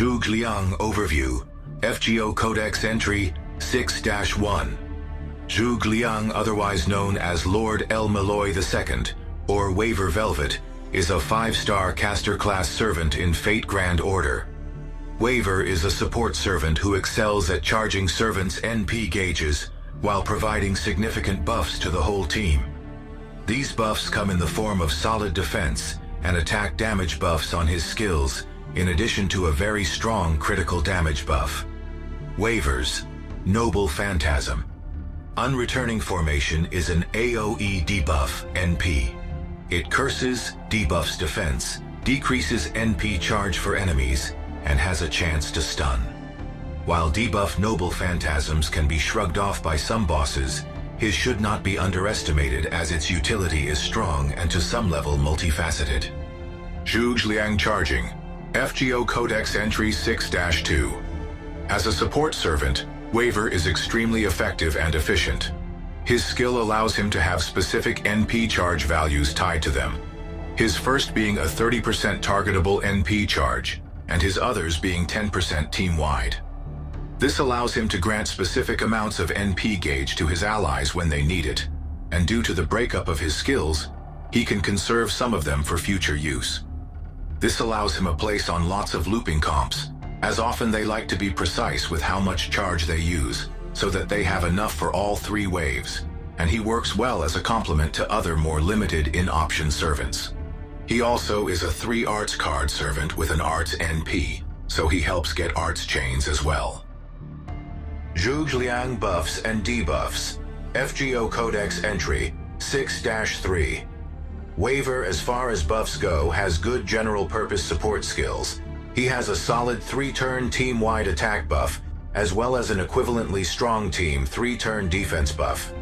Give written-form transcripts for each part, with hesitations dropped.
Zhuge Liang Overview, FGO Codex Entry 6-1. Zhuge Liang, otherwise known as Lord Melloi II, or Waver Velvet, is a 5-star caster-class servant in Fate Grand Order. Waver is a support servant who excels at charging servants' NP gauges while providing significant buffs to the whole team. These buffs come in the form of solid defense and attack damage buffs on his skills, in addition to a very strong critical damage buff. Waver's Noble Phantasm. Unreturning Formation is an AoE debuff NP. It curses, debuffs defense, decreases NP charge for enemies, and has a chance to stun. While debuff Noble Phantasms can be shrugged off by some bosses, his should not be underestimated as its utility is strong and to some level multifaceted. Zhuge Liang Charging, FGO Codex Entry 6-2. As a support servant, Waver is extremely effective and efficient. His skill allows him to have specific NP charge values tied to them, his first being a 30% targetable NP charge, and his others being 10% team-wide. This allows him to grant specific amounts of NP gauge to his allies when they need it, and due to the breakup of his skills, he can conserve some of them for future use. This allows him a place on lots of looping comps, as often they like to be precise with how much charge they use, so that they have enough for all 3 waves, and he works well as a complement to other more limited in-option servants. He also is a 3 arts card servant with an arts NP, so he helps get arts chains as well. Zhuge Liang Buffs and Debuffs, FGO Codex Entry 6-3. Waver, as far as buffs go, has good general-purpose support skills. He has a solid 3-turn team-wide attack buff, as well as an equivalently strong team 3-turn defense buff.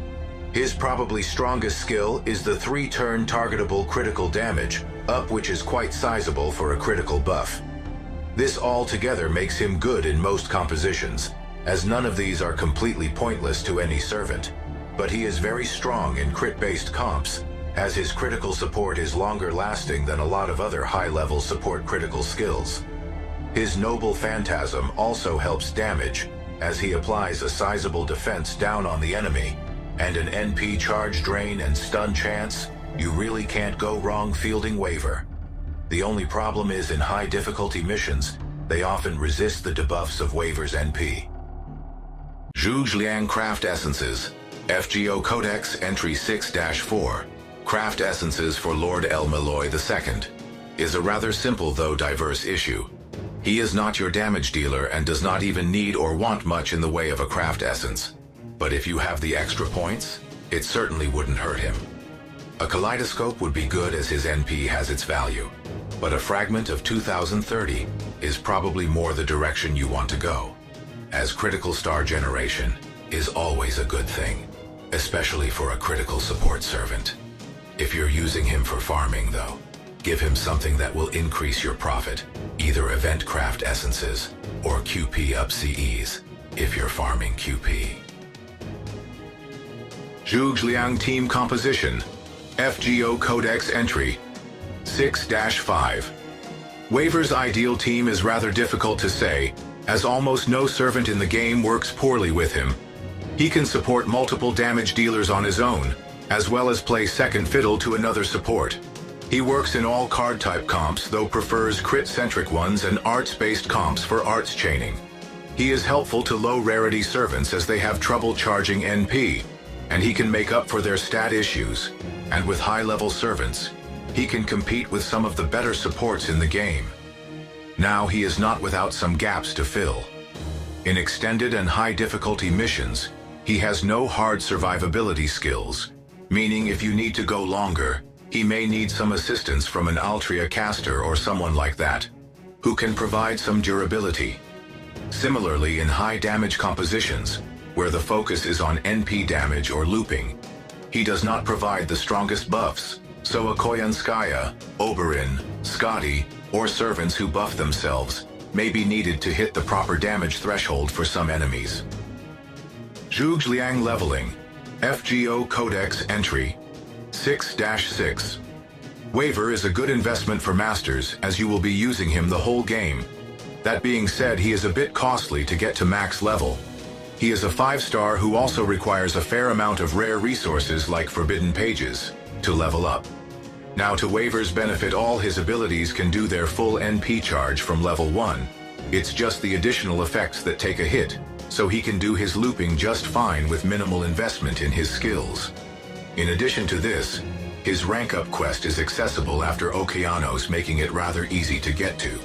His probably strongest skill is the 3-turn targetable critical damage, up which is quite sizable for a critical buff. This all together makes him good in most compositions, as none of these are completely pointless to any servant, but he is very strong in crit-based comps, as his critical support is longer lasting than a lot of other high-level support critical skills. His Noble Phantasm also helps damage, as he applies a sizable defense down on the enemy, and an NP charge drain and stun chance. You really can't go wrong fielding Waver. The only problem is in high difficulty missions, they often resist the debuffs of Waver's NP. Zhuge Liang Craft Essences, FGO Codex Entry 6-4. Craft Essences for Lord Melloi II is a rather simple though diverse issue. He is not your damage dealer and does not even need or want much in the way of a craft essence. But if you have the extra points, it certainly wouldn't hurt him. A kaleidoscope would be good as his NP has its value, but a fragment of 2030 is probably more the direction you want to go, as critical star generation is always a good thing, especially for a critical support servant. If you're using him for farming though, give him something that will increase your profit, either event craft essences or QP up CEs if you're farming QP. Zhuge Liang Team Composition, FGO Codex Entry 6-5. Waver's ideal team is rather difficult to say, as almost no servant in the game works poorly with him. He can support multiple damage dealers on his own, as well as play second fiddle to another support. He works in all card type comps, though prefers crit-centric ones and arts-based comps for arts chaining. He is helpful to low-rarity servants as they have trouble charging NP, and he can make up for their stat issues. And with high-level servants, he can compete with some of the better supports in the game. Now he is not without some gaps to fill. In extended and high-difficulty missions, he has no hard survivability skills, meaning if you need to go longer, he may need some assistance from an Altria caster or someone like that, who can provide some durability. Similarly, in high-damage compositions, where the focus is on NP damage or looping, he does not provide the strongest buffs, so a Koyanskaya, Oberyn, Scotty, or servants who buff themselves may be needed to hit the proper damage threshold for some enemies. Zhuge Liang Leveling, FGO Codex Entry 6-6. Waver is a good investment for masters, as you will be using him the whole game. That being said, he is a bit costly to get to max level. He is a 5-star who also requires a fair amount of rare resources like forbidden pages to level up. Now, to Waver's benefit, all his abilities can do their full NP charge from level 1. It's just the additional effects that take a hit, so he can do his looping just fine with minimal investment in his skills. In addition to this, his rank up quest is accessible after Okeanos, making it rather easy to get to.